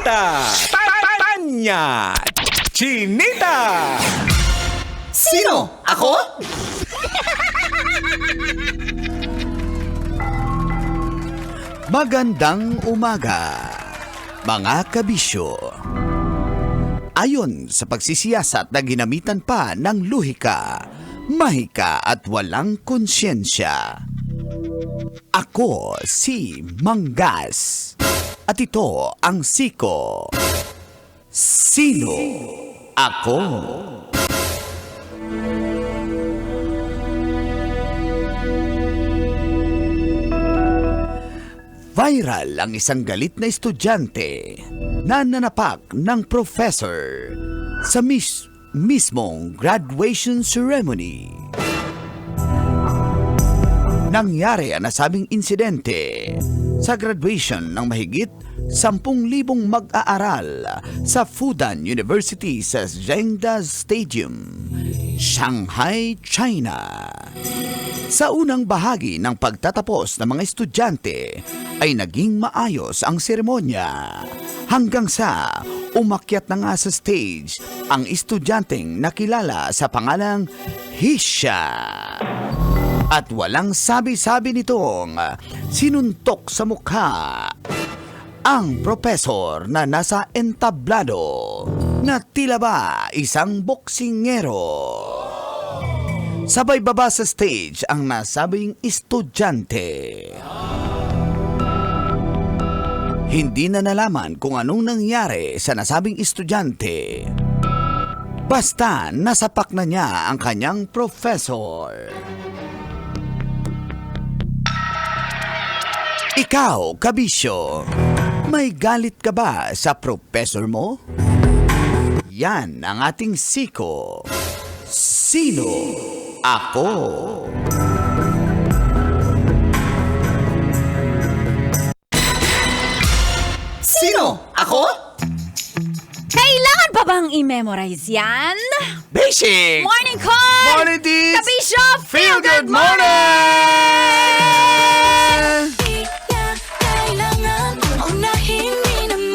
Tita Tanya Chinita. Sino? Ako? Magandang umaga, mga kabisyo. Ayon sa pagsisiyasat na ginamitan pa ng luhika, mahika at walang konsyensya. Ako si Manggas at ito ang Siko. Sino ako? Viral ang isang galit na estudyante na nanapak ng professor sa mismong graduation ceremony. Nangyari ang nasabing insidente sa graduation ng mahigit 10,000 mag-aaral sa Fudan University sa Zhengda Stadium, Shanghai, China. Sa unang bahagi ng pagtatapos ng mga estudyante ay naging maayos ang seremonya hanggang sa umakyat na nga sa stage ang estudyanteng nakilala sa pangalang Hisha. At walang sabi-sabi nitong sinuntok sa mukha ang profesor na nasa entablado na tila ba isang boksingero. Sabay baba sa stage ang nasabing estudyante. Hindi na nalaman kung anong nangyari sa nasabing estudyante. Basta nasapak na niya ang kanyang professor. Ikaw, kabisyo, may galit ka ba sa professor mo? Yan ang ating Siko. Sino ako? Sino? Ako? Kailangan pa bang i-memorize yan? Basic! Morning call! Morning, Teens! Kabisyo! Feel good morning!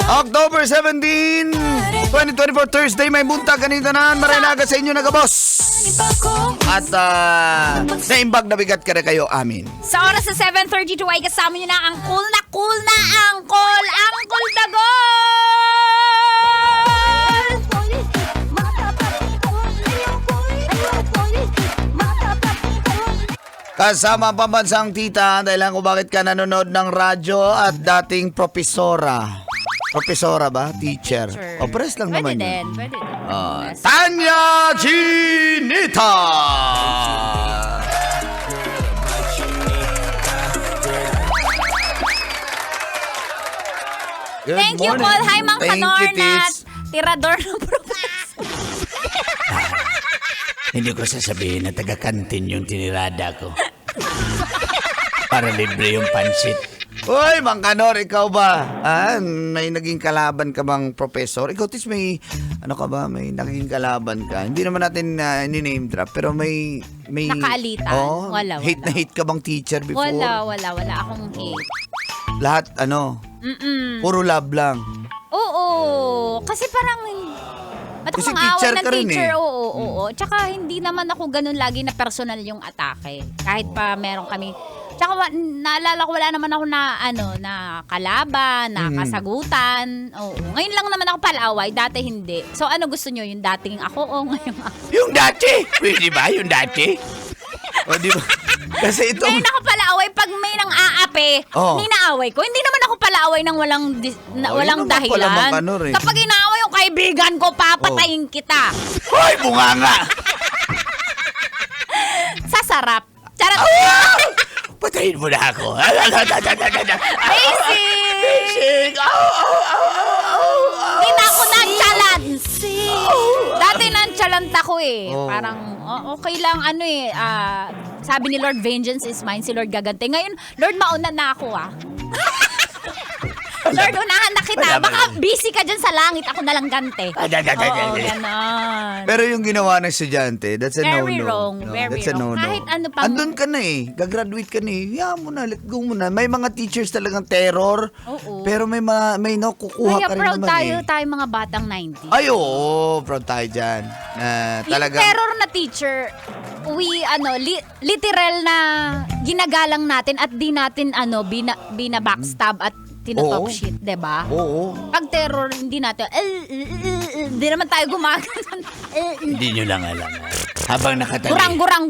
October 17, 2024 Thursday, may buntag kanitanan. Marinaga sa inyo nagabos. At naimbag na bigat ka na kayo amin. Sa oras sa 7:32 ay kasama nyo na ang cool na Angkol Dagol! Kasama ang pambansang tita dahil lang kung bakit ka nanonood ng radyo at dating propesora. Propesora ba? Teacher. Sure. O, press lang naman yun. Pwede din. Tanya Chinita! Good Thank you, morning. Paul. Hi, Mang Thank Kanor you, na Tits. tirador ng professor. Hindi ko sasabihin na taga-kantin yung tinirada ko. Para libre yung pansit. Uy, Mang Kanor, ikaw ba? May naging kalaban ka bang professor? Ikaw, Tis, may, may naging kalaban ka. Hindi naman natin ni-name drop, pero may Nakaalitan? Wala. Hate na hate ka bang teacher before? Wala akong hate. Lahat, puro love lang. Oo, kasi parang Kasi mga teacher away ng ka rin teacher, eh. oo. Tsaka hindi naman ako ganun lagi na personal yung atake. Kahit pa meron kami. Tsaka naalala ko wala naman ako na kalaban, na kasagutan. Oo. Ngayon lang naman ako palaway, dati hindi. So ano gusto nyo, yung dating ako o ngayong ako? Yung dati! Pwede ba yung dati? O, di ba? Kasi ito... Ngayon ako palaaway pag may nang aape, ninaaway ko. Hindi naman ako palaaway ng walang yun naman pala, dahilan. Mang Kanor, eh. Kapag inaaway yung kaibigan ko, papatayin kita. Hoy, bunganga! Sasarap. Charot. Patayin mo na ako. Basic! Basic! Hindi na ako nonchalant. Dati nonchalant ako eh. Parang okay lang sabi ni Lord, vengeance is mine. Si Lord gagante. Ngayon, Lord, mauna na ako Lord, unahan na kita. Wala, Baka wala. busy ka dyan sa langit. Ako na lang gante. Oo, ganon. Pero yung ginawa ng estudyante, that's a Very no-no. wrong, No, very that's a wrong. no-no. Kahit ano pa. Andun ka na eh. Gagraduate ka na eh. Hayaan mo na, let go mo na. May mga teachers talagang terror. Oo. Pero may nakukuha Kaya ka rin proud naman tayo, eh. tayo mga batang 90. Ay, oo. Proud tayo dyan. Talagang... Yung terror na teacher, literal na ginagalang natin at di natin bina-backstab at tinatop Oo. shit, 'di ba? Oo. Pag terror, hindi natin, hindi naman tayo gumagano. Hindi nyo lang alam. Habang nakatali.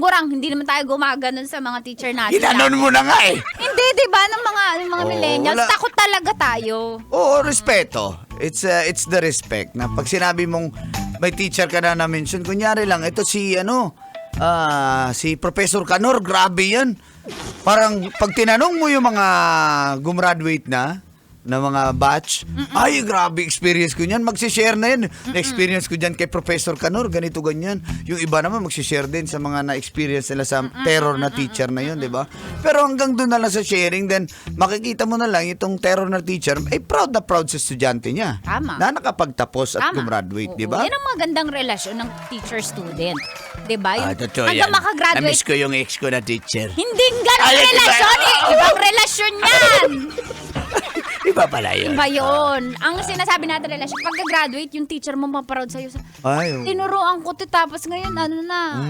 Gurang, hindi naman tayo gumagano sa mga teacher natin. Ginanon mo na nga eh. Hindi, 'di ba, ng mga Oo, millennials, wala. takot talaga tayo. Oo, respeto. It's the respect na pag sinabi mong may teacher ka na na-mention, kunyari lang, ito si si Professor Canor, grabe yan. Parang pag tinanong mo yung mga gumraduate na mga batch, ay grabe experience ko niyan, magsishare na yan. Na-experience ko dyan kay Professor Canor, ganito ganyan. Yung iba naman magsishare din sa mga na-experience nila sa terror na teacher na yun, di ba? Pero hanggang doon na lang sa sharing, then makikita mo na lang itong terror na teacher, ay proud na proud sa estudyante niya. Tama. Na nakapagtapos at Tama. gumraduate, Oo, di ba? Yan ang magandang relasyon ng teacher-student. 'Di ba? Yung Totoo hanggang yan. makagraduate. Namiss ko yung ex ko na teacher. Hindi ganang Ay, relasyon iba. eh. Ibang relasyon yan. Iba pala yun. Iba yun. Ang sinasabi natin relasyon, pagka-graduate, yung teacher mo maproud sa'yo. Ay, oo. Tinuruan ko to, tapos ngayon,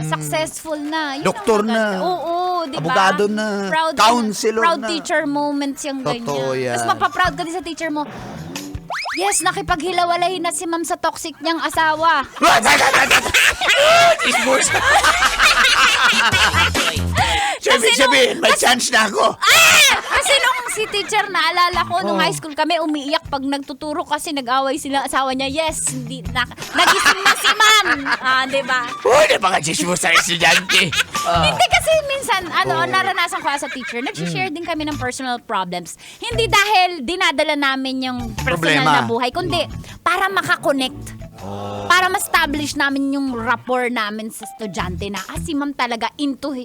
successful na. Yun ang Doktor maganda. na. Oo, di ba? Abogado na. Counselor proud na. teacher moments yung ganyan. Totoo yan. Tapos mapaproud ka din sa teacher mo. Yes, nakipaghilawalahin na si ma'am sa toxic niyang asawa. Isbos. Sabihin, may chance na ako. Kasi nung si teacher, naalala ko, nung high school kami, umiiyak pag nagtuturo kasi nag-away sila asawa niya. Yes, nagising na si ma'am. Di ba? Uy, mga chismos sa estudyante. Hindi kasi minsan, naranasan ko as a teacher, nag-share din kami ng personal problems. Hindi dahil dinadala namin yung personal Problema. na buhay, kundi para makakonect. Para ma-establish namin yung rapport namin sa estudyante na, si ma'am talaga into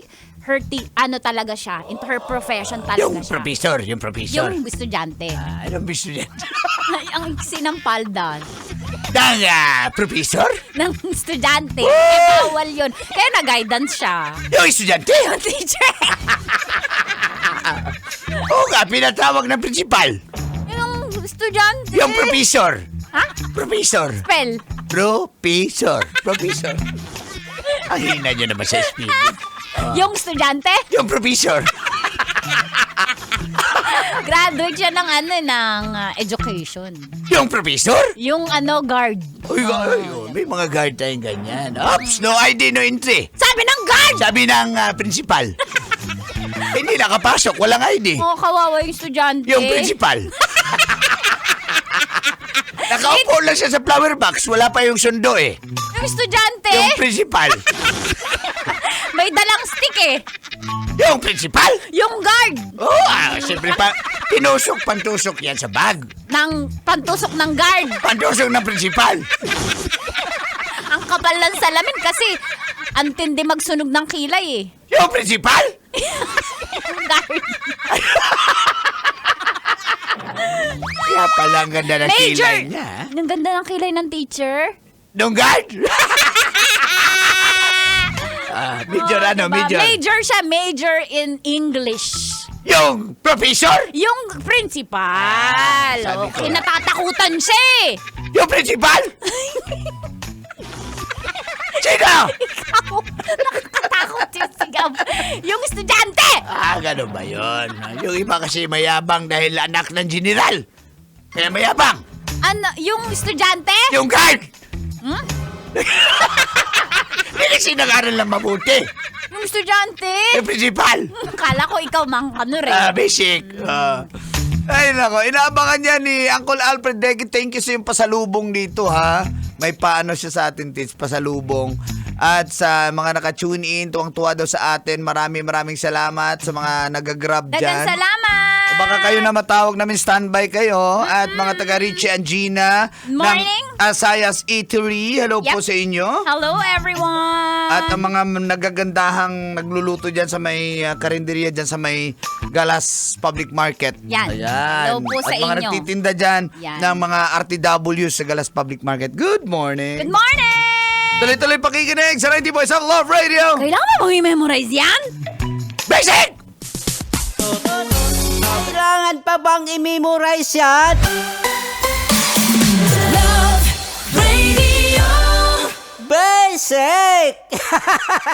talaga siya, into her profession talaga Yung siya. professor. Yung estudyante. Anong gusto niyan? Ang iksi ng paldan Ng professor? ng estudyante. Bawal yun. Kaya na-guidance siya. Yung estudyante? Yung teacher. Oo nga, pinatawag ng principal. Yung estudyante. Yung professor. Ha? Professor. Spell. Professor. Ang hina nyo naman sa spelling. Yung estudyante. Yung professor. Graduate siya ng education. Yung professor? Yung guard. Uy, may mga guard tayong ganyan. Ops, no ID, no entry. Sabi ng guard! Sabi ng principal. Hindi nakapasok, walang ID. Oh, kawawa yung estudyante. Yung principal. Nakaupo lang siya sa flower box, wala pa yung sundo eh. Yung estudyante. Yung principal. May dalang stick eh. Yung principal? Yung guard. Siyempre pa, pantusok yan sa bag. Ng pantusok ng guard. Pantusok ng principal. Ang kapal ng salamin kasi ang tindi magsunog ng kilay eh. Yung principal? Yung guard. Kaya pala ang ganda ng kilay niya. Ang ganda ng kilay ng teacher. Nung guard? Major Oh, ano, diba? major. Major siya, major in English. Yung professor? Yung principal. sabi ko Okay, na. natatakutan siya eh. Yung principal? Sino? Ikaw, nakakatakot yung sigaw. Yung estudyante. Ganun ba yun? Yung iba kasi mayabang dahil anak ng general. Kaya mayabang. Yung estudyante? Yung guard. Hmm? Hindi kasi nag-aral lang mabuti. Yung estudyante? Yung principal. Kala ko ikaw mang Basic. Ay nako, inaabangan niya ni Uncle Alfred Degi. Thank you sa yung pasalubong dito ha. May paano siya sa atin, Tits, pasalubong. At sa mga naka-tune in, tuwang-tuwa daw sa atin, maraming salamat sa mga nag-grab Dagang dyan. salamat. baka kayo na matawag namin, standby kayo. At mga taga Richie and Gina Morning. ng Asayas Eatery, hello po Yep. sa inyo. Hello, everyone! At ang mga nagagandahang nagluluto dyan sa may karinderya dyan sa may Galas Public Market. Yan. Ayan. Hello po sa At mga inyo. nagtitinda dyan Yan. ng mga RTW sa Galas Public Market. Good morning. Good morning! Tuloy-tuloy pakikinig sa 90.7 Love Radio. Kailangan mo i-memorize yan? Basic! Kailangan pa bang i-memorize yan? Love Radio. Basic!